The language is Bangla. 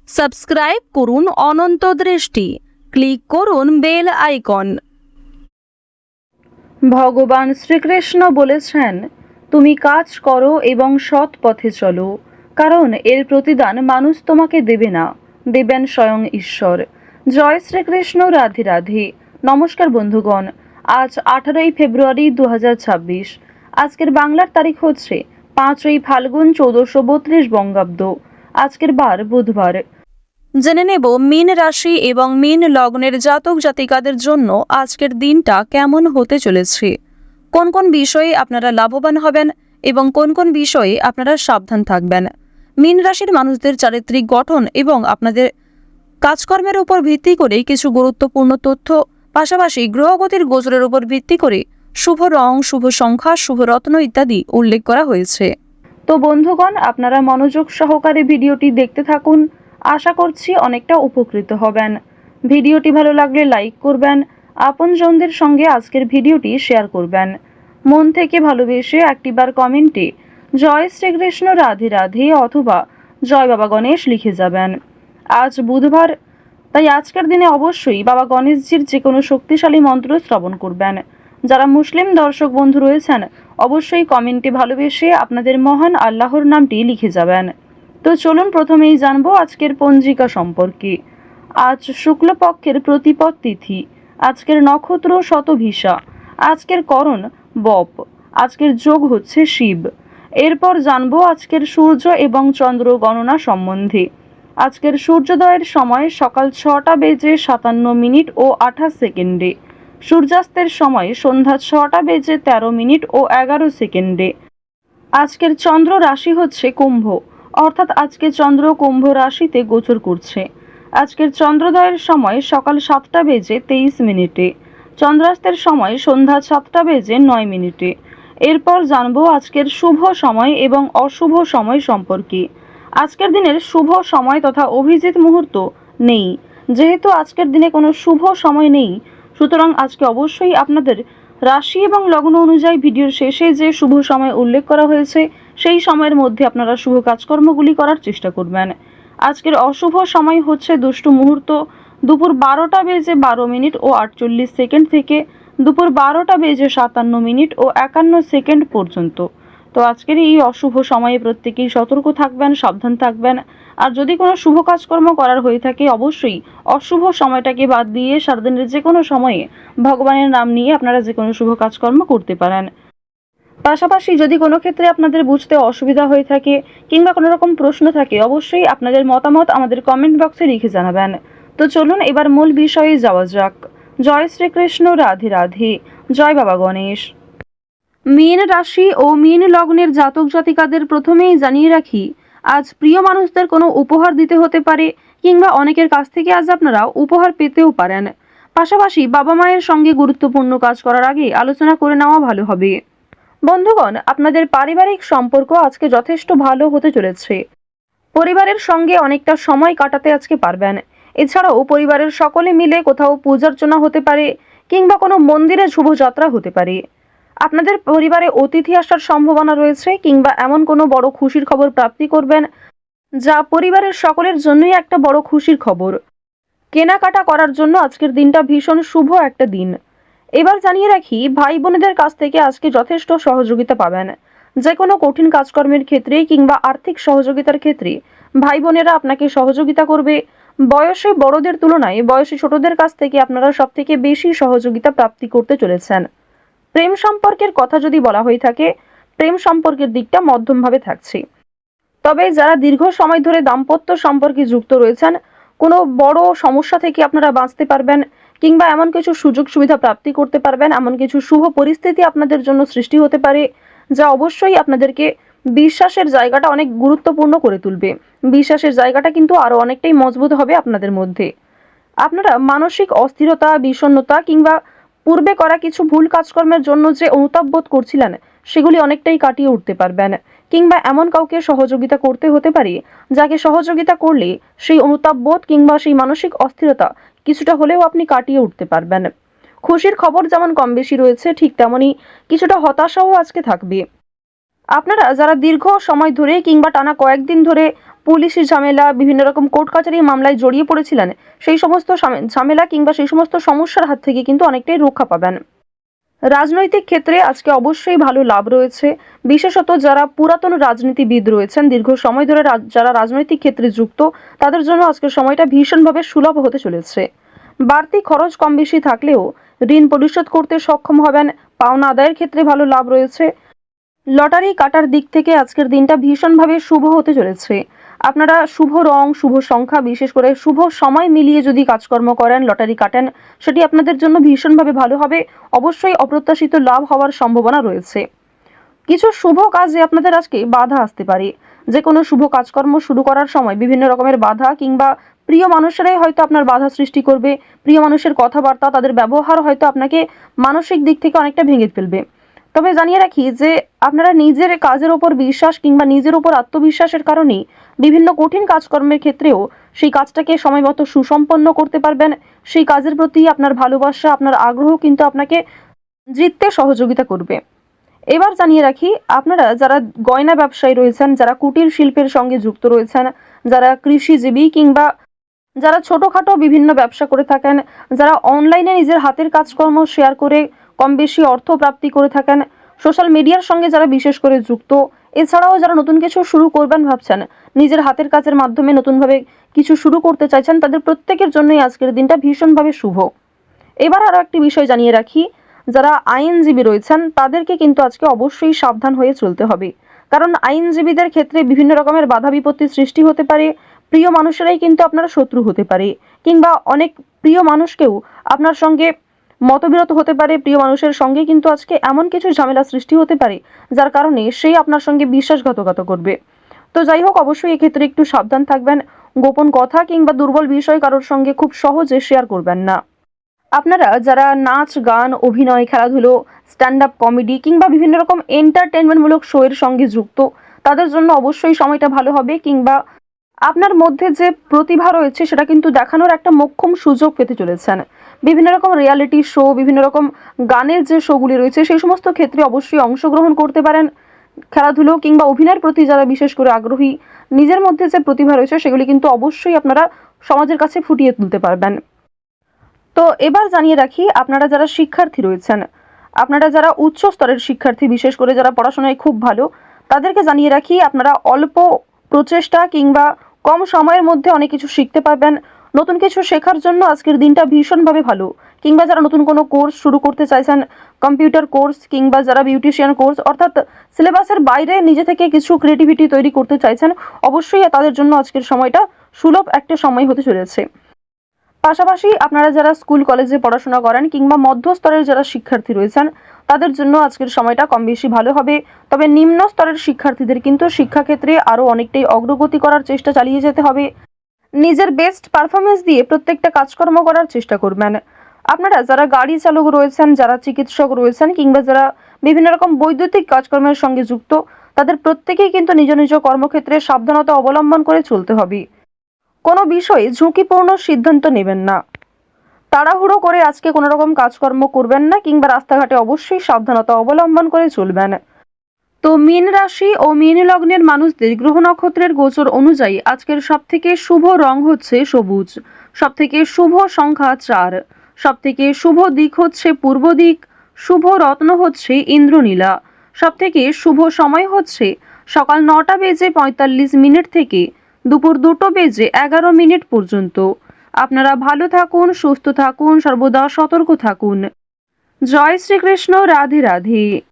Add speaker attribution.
Speaker 1: সাবস্ক্রাইব করুন অনন্ত দৃষ্টি, ক্লিক করুন বেল আইকন।
Speaker 2: ভগবান শ্রীকৃষ্ণ বলেছেন, তুমি কাজ করো এবং সৎ পথে চলো, কারণ এর প্রতিদান মানুষ তোমাকে দেবে না, দেবেন স্বয়ং ঈশ্বর। জয় শ্রীকৃষ্ণ, রাধে রাধে। নমস্কার বন্ধুগণ, আজ 18ই ফেব্রুয়ারি 2026। আজকের বাংলার তারিখ হচ্ছে 5ই ফাল্গুন 1432 বঙ্গাব্দ। আজকের বার বুধবার।
Speaker 1: জেনে নেব মীন রাশি এবং মীন লগ্নের জাতক জাতিকাদের জন্য আজকের দিনটা কেমন হতে চলেছে, কোন কোন বিষয়ে আপনারা লাভবান হবেন এবং কোন কোন বিষয়ে আপনারা সাবধান থাকবেন। মীন রাশির মানুষদের চারিত্রিক গঠন এবং আপনাদের কাজকর্মের উপর ভিত্তি করে কিছু গুরুত্বপূর্ণ তথ্য, পাশাপাশি গ্রহগতির গোচরের উপর ভিত্তি করে শুভ রং, শুভ সংখ্যা, শুভ রত্ন ইত্যাদি উল্লেখ করা হয়েছে।
Speaker 2: তো বন্ধুগণ, আপনারা মনোযোগ সহকারে ভিডিওটি দেখতে থাকুন। আশা করছি অনেকটা উপকৃত হবেন। ভিডিওটি ভালো লাগলে লাইক করবেন, আপনজনদের সঙ্গে আজকের ভিডিওটি শেয়ার করবেন। মন থেকে ভালোবেসে একটিবার কমেন্টে জয় শ্রীকৃষ্ণ, রাধে রাধে অথবা জয় বাবা গণেশ লিখে যাবেন। আজ বুধবার, তাই আজকের দিনে অবশ্যই বাবা গণেশজির যে কোনো শক্তিশালী মন্ত্র শ্রবণ করবেন। যারা মুসলিম দর্শক বন্ধু রয়েছেন, অবশ্যই কমেন্টে ভালোবেসে আপনাদের মহান আল্লাহর নামটি লিখে যাবেন। তো চলুন প্রথমেই জানবো আজকের পঞ্জিকা সম্পর্কে। আজ শুক্লপক্ষের প্রতিপদ তিথি, আজকের নক্ষত্র শতভিসা, আজকের করণ বপ, আজকের যোগ হচ্ছে শিব। এরপর জানবো আজকের সূর্য এবং চন্দ্র গণনা সম্বন্ধে। আজকের সূর্যোদয়ের সময় সকাল 6:57 ও 28 সেকেন্ডে, সূর্যাস্তের সময় সন্ধ্যা 6:13 ও 11 সেকেন্ডে। আজকের চন্দ্র রাশি হচ্ছে কুম্ভ, অর্থাৎ আজকে চন্দ্র কুম্ভ রাশিতে গোচর করছে। আজকের চন্দ্রোদয়ের সময় সকাল 7:23, চন্দ্রাস্তের সময় সন্ধ্যা 7:09। এরপর জানবো আজকের শুভ সময় এবং অশুভ সময় সম্পর্কে। আজকের দিনের শুভ সময় তথা অভিজিৎ মুহূর্ত নেই। যেহেতু আজকের দিনে কোনো শুভ সময় নেই, সুতরাং আজকে অবশ্যই আপনাদের রাশি এবং লগ্ন অনুযায়ী ভিডিওর শেষে যে শুভ সময় উল্লেখ করা হয়েছে সেই সময়ের মধ্যে আপনারা শুভ কাজকর্মগুলি করার চেষ্টা করবেন। আজকের অশুভ সময় হচ্ছে দুষ্টু মুহূর্ত দুপুর 12:12 ও 48 থেকে দুপুর 12:57 ও 51 পর্যন্ত। তো আজকের এই অশুভ সময়ে প্রত্যেকেই সতর্ক থাকবেন, সাবধান থাকবেন। আর যদি কোনো শুভ কাজকর্ম করার হয়ে থাকে, অবশ্যই অশুভ সময়টাকে বাদ দিয়ে সারাদিনের যে কোনো সময়ে ভগবানের নাম নিয়ে আপনারা যে কোনো শুভ কাজকর্ম করতে পারেন। পাশাপাশি যদি কোনো ক্ষেত্রে আপনাদের বুঝতে অসুবিধা হয়ে থাকে কিংবা কোনো রকম প্রশ্ন থাকে, অবশ্যই আপনাদের মতামত আমাদের কমেন্ট বক্সে লিখে জানাবেন। তো চলুন এবার মূল বিষয়ে যাওয়া যাক। জয় শ্রীকৃষ্ণ, রাধে রাধে, জয় বাবা গণেশ। মীন রাশি ও মীন লগ্নের জাতক জাতিকাদের প্রথমেই জানিয়ে রাখি, আজ প্রিয় মানুষদের কোনো উপহার দিতে হতে পারে কিংবা অনেকের কাছ থেকে আজ আপনারা উপহার পেতেও পারেন। পাশাপাশি বাবা মায়ের সঙ্গে গুরুত্বপূর্ণ কাজ করার আগে আলোচনা করে নেওয়া ভালো হবে। বন্ধুগণ, আপনাদের পারিবারিক সম্পর্ক আজকে যথেষ্ট ভালো হতে চলেছে। পরিবারের সঙ্গে অনেকটা সময় কাটাতে আজকে পারবেন। এছাড়াও পরিবারের সকলে মিলে কোথাও পূজার্চনা হতে পারে কিংবা কোনো মন্দিরে শুভযাত্রা হতে পারে। আপনাদের পরিবারে অতিথি আসার সম্ভাবনা রয়েছে কিংবা এমন কোনো বড় খুশির খবর প্রাপ্তি করবেন যা পরিবারের সকলের জন্যই একটা বড় খুশির খবর। কেনাকাটা করার জন্য আজকের দিনটা ভীষণ শুভ একটা দিন। এবার জানিয়ে রাখি, ভাই বোনেদের কাছ থেকে আজকে যথেষ্ট সহযোগিতা পাবেন। যে কোনো কঠিন কাজকর্মের ক্ষেত্রে কিংবা আর্থিক সহযোগিতার ক্ষেত্রে ভাই বোনেরা আপনাকে সহযোগিতা করবে। বয়সে বড়দের তুলনায় বয়সে ছোটদের কাছ থেকে আপনারা সব থেকে বেশি সহযোগিতা প্রাপ্তি করতে চলেছেন। প্রেম সম্পর্কের কথা যদি বলা হয়ে থাকে, প্রেম সম্পর্কের দিকটা মধ্যমভাবে থাকছে। তবে যারা দীর্ঘ সময় ধরে দাম্পত্য সম্পর্কে যুক্ত রয়েছেন, কোনো বড় সমস্যা থেকে আপনারা বাঁচতে পারবেন কিংবা এমন কিছু সুযোগ সুবিধা প্রাপ্তি করতে পারবেন, এমন কিছু শুভ পরিস্থিতি আপনাদের জন্য সৃষ্টি হতে পারে যা অবশ্যই আপনাদেরকে বিশ্বাসের জায়গাটা অনেক গুরুত্বপূর্ণ করে তুলবে। বিশ্বাসের জায়গাটা কিন্তু আরো অনেকটাই মজবুত হবে আপনাদের মধ্যে। আপনারা মানসিক অস্থিরতা, বিষণ্ণতা কিংবা পূর্বে করা কিছু ভুল কাজকর্মের জন্য যে অনুতাপ বোধ করছিলেন সেগুলি অনেকটাই কাটিয়ে উঠতে পারবেন। কিংবা এমন কাউকে সহযোগিতা করতে হতে পারে যাকে সহযোগিতা করলে সেই অনুতাপ বোধ কিংবা সেই মানসিক অস্থিরতা কিছুটা হলেও আপনি কাটিয়ে উঠতে পারবেন। খুশির খবর যেমন কম বেশি রয়েছে, ঠিক তেমনই কিছুটা হতাশাও আজকে থাকবে। আপনারা যারা দীর্ঘ সময় ধরে কিংবা টানা কয়েকদিন ধরে পুলিশি ঝামেলা, বিভিন্ন রকম কোর্ট কাচারি মামলায় জড়িয়ে পড়েছিলেন, সেই সমস্ত ঝামেলা কিংবা সেই সমস্ত সমস্যার হাত থেকে কিন্তু অনেকটাই রক্ষা পাবেন। রাজনৈতিক ক্ষেত্রে আজকে অবশ্যই ভালো লাভ রয়েছে। বিশেষত যারা পুরাতন রাজনীতিবিদ রয়েছেন, দীর্ঘ সময় ধরে যারা রাজনৈতিক ক্ষেত্রে যুক্ত, তাদের জন্য আজকের সময়টা ভীষণভাবে সুলভ হতে চলেছে। বাড়তি খরচ কম বেশি থাকলেও ঋণ পরিশোধ করতে সক্ষম হবেন। পাওনা আদায়ের ক্ষেত্রে ভালো লাভ রয়েছে। লটারি কাটার দিক থেকে আজকের দিনটা ভীষণভাবে শুভ হতে চলেছে। আপনারা শুভ রং, শুভ সংখ্যা, বিশেষ করে শুভ সময় মিলিয়ে যদি কাজকর্ম করেন, লটারি কাটেন, সেটি আপনাদের জন্য ভীষণভাবে ভালো হবে। অবশ্যই অপ্রত্যাশিত লাভ হওয়ার সম্ভাবনা রয়েছে। কিছু শুভ কাজে আপনাদের আজকে বাধা আসতে পারে। যে কোনো শুভ কাজকর্ম শুরু করার সময় বিভিন্ন রকমের বাধা কিংবা প্রিয় মানুষেরাই হয়তো আপনার বাধা সৃষ্টি করবে। প্রিয় মানুষের কথাবার্তা, তাদের ব্যবহার হয়তো আপনাকে মানসিক দিক থেকে অনেকটা ভেঙে ফেলবে। তবে জানিয়ে রাখি যে আপনারা নিজের কাজের ওপর বিশ্বাস কিংবা নিজের ওপর আত্মবিশ্বাসের কারণেই বিভিন্ন কঠিন কাজকর্মের ক্ষেত্রেও সেই কাজটাকে সময়মতো সুসম্পন্ন করতে পারবেন। সেই কাজের প্রতি আপনার ভালোবাসা, আপনার আগ্রহ কিন্তু আপনাকে জিততে সহযোগিতা করবে। এবার জানিয়ে রাখি, আপনারা যারা গয়না ব্যবসায়ী রয়েছেন, যারা কুটির শিল্পের সঙ্গে যুক্ত রয়েছেন, যারা কৃষিজীবী কিংবা যারা ছোটোখাটো বিভিন্ন ব্যবসা করে থাকেন, যারা অনলাইনে নিজের হাতের কাজকর্ম শেয়ার করে কম বেশি অর্থ প্রাপ্তি করে থাকেন, সোশ্যাল মিডিয়ার সঙ্গে যারা বিশেষ করে যুক্ত, এছাড়াও যারা নতুন কিছু শুরু করবেন ভাবছেন, নিজের হাতের কাজের মাধ্যমে নতুনভাবে কিছু শুরু করতে চাইছেন, তাদের প্রত্যেকের জন্যই আজকের দিনটা ভীষণভাবে শুভ। এবার আরও একটি বিষয় জানিয়ে রাখি, যারা আইনজীবী রয়েছেন তাদেরকে কিন্তু আজকে অবশ্যই সাবধান হয়ে চলতে হবে। কারণ আইনজীবীদের ক্ষেত্রে বিভিন্ন রকমের বাধা বিপত্তির সৃষ্টি হতে পারে। প্রিয় মানুষেরাই কিন্তু আপনার শত্রু হতে পারে, কিংবা অনেক প্রিয় মানুষকেও আপনার সঙ্গে মতবিরোধ হতে পারে। প্রিয় মানুষের সঙ্গে কিন্তু আজকে এমন কিছু ঝামেলা সৃষ্টি হতে পারে যার কারণে সেই আপনার সঙ্গে বিশ্বাসঘাতকতা করবে। তো যাই হোক, অবশ্যই এক্ষেত্রে একটু সাবধান থাকবেন। গোপন কথা কিংবা দুর্বল বিষয় কারোর সঙ্গে খুব সহজে শেয়ার করবেন না। আপনারা যারা নাচ, গান, অভিনয়, খেলাধুলো, স্ট্যান্ড আপ কমেডি কিংবা বিভিন্ন রকম এন্টারটেনমেন্টমূলক শো এর সঙ্গে যুক্ত, তাদের জন্য অবশ্যই সময়টা ভালো হবে। কিংবা আপনার মধ্যে যে প্রতিভা রয়েছে সেটা কিন্তু দেখানোর একটা মোক্ষম সুযোগ পেতে চলেছেন। বিভিন্ন রকম রিয়ালিটি শো, বিভিন্ন রকম গানের যে শোগুলি রয়েছে, সেই সমস্ত ক্ষেত্রে অবশ্যই অংশগ্রহণ করতে পারেন। খেলাধুলো কিংবা অভিনয়ের প্রতি যারা বিশেষ করে আগ্রহী, নিজের মধ্যে যে প্রতিভা রয়েছে সেগুলি কিন্তু অবশ্যই আপনারা সমাজের কাছে ফুটিয়ে তুলতে পারবেন। তো এবার জানিয়ে রাখি, আপনারা যারা শিক্ষার্থী রয়েছেন, আপনারা যারা উচ্চ স্তরের শিক্ষার্থী, বিশেষ করে যারা পড়াশোনায় খুব ভালো, তাদেরকে জানিয়ে রাখি আপনারা অল্প প্রচেষ্টা কিংবা কম সময়ের মধ্যে অনেক কিছু শিখতে পারবেন। নতুন কিছু শেখার জন্য আজকের দিনটা ভীষণভাবে ভালো। কিংবা যারা নতুন কোনো কোর্স শুরু করতে চাইছেন, কম্পিউটার কোর্স কিংবা যারা বিউটিশিয়ান কোর্স, অর্থাৎ সিলেবাসের বাইরে নিজে থেকে কিছু ক্রিয়েটিভিটি তৈরি করতে চাইছেন, অবশ্যই তাদের জন্য আজকের সময়টা সুলভ একটা সময় হতে চলেছে। পাশাপাশি আপনারা যারা স্কুল কলেজে পড়াশোনা করেন কিংবা মধ্যস্তরের যারা শিক্ষার্থী রয়েছেন, তাদের জন্য আজকের সময়টা কম বেশি ভালো হবে। তবে নিম্ন স্তরের শিক্ষার্থীদের কিন্তু শিক্ষাক্ষেত্রে আরও অনেকটাই অগ্রগতি করার চেষ্টা চালিয়ে যেতে হবে। নিজের বেস্ট পারফরমেন্স দিয়ে প্রত্যেকটা কাজকর্ম করার চেষ্টা করবেন। আপনারা যারা গাড়ি চালক রয়েছেন, যারা চিকিৎসক রয়েছেন কিংবা যারা বিভিন্ন রকম বৈদ্যুতিক কাজকর্মের সঙ্গে যুক্ত, তাদের প্রত্যেকেই কিন্তু নিজ নিজ কর্মক্ষেত্রে সাবধানতা অবলম্বন করে চলতে হবে। কোনো বিষয়ে ঝুঁকিপূর্ণ সিদ্ধান্ত নেবেন না। তাড়াহুড়ো করে আজকে কোনো রকম কাজকর্ম করবেন না কিংবা রাস্তাঘাটে অবশ্যই সাবধানতা অবলম্বন করে চলবেন। তো মীন রাশি ও মীন লগ্নের মানুষদের গ্রহ নক্ষত্রের গোচর অনুযায়ী আজকের সবথেকে শুভ রং হচ্ছে সবুজ, সবথেকে শুভ সংখ্যা 4, সবথেকে শুভ দিক হচ্ছে পূর্ব দিক, শুভ রত্ন হচ্ছে ইন্দ্রনীলা, সবথেকে শুভ সময় হচ্ছে সকাল 9:45 থেকে দুপুর 2:11 পর্যন্ত। আপনারা ভালো থাকুন, সুস্থ থাকুন, সর্বদা সতর্ক থাকুন। জয় শ্রীকৃষ্ণ। রাধে রাধে।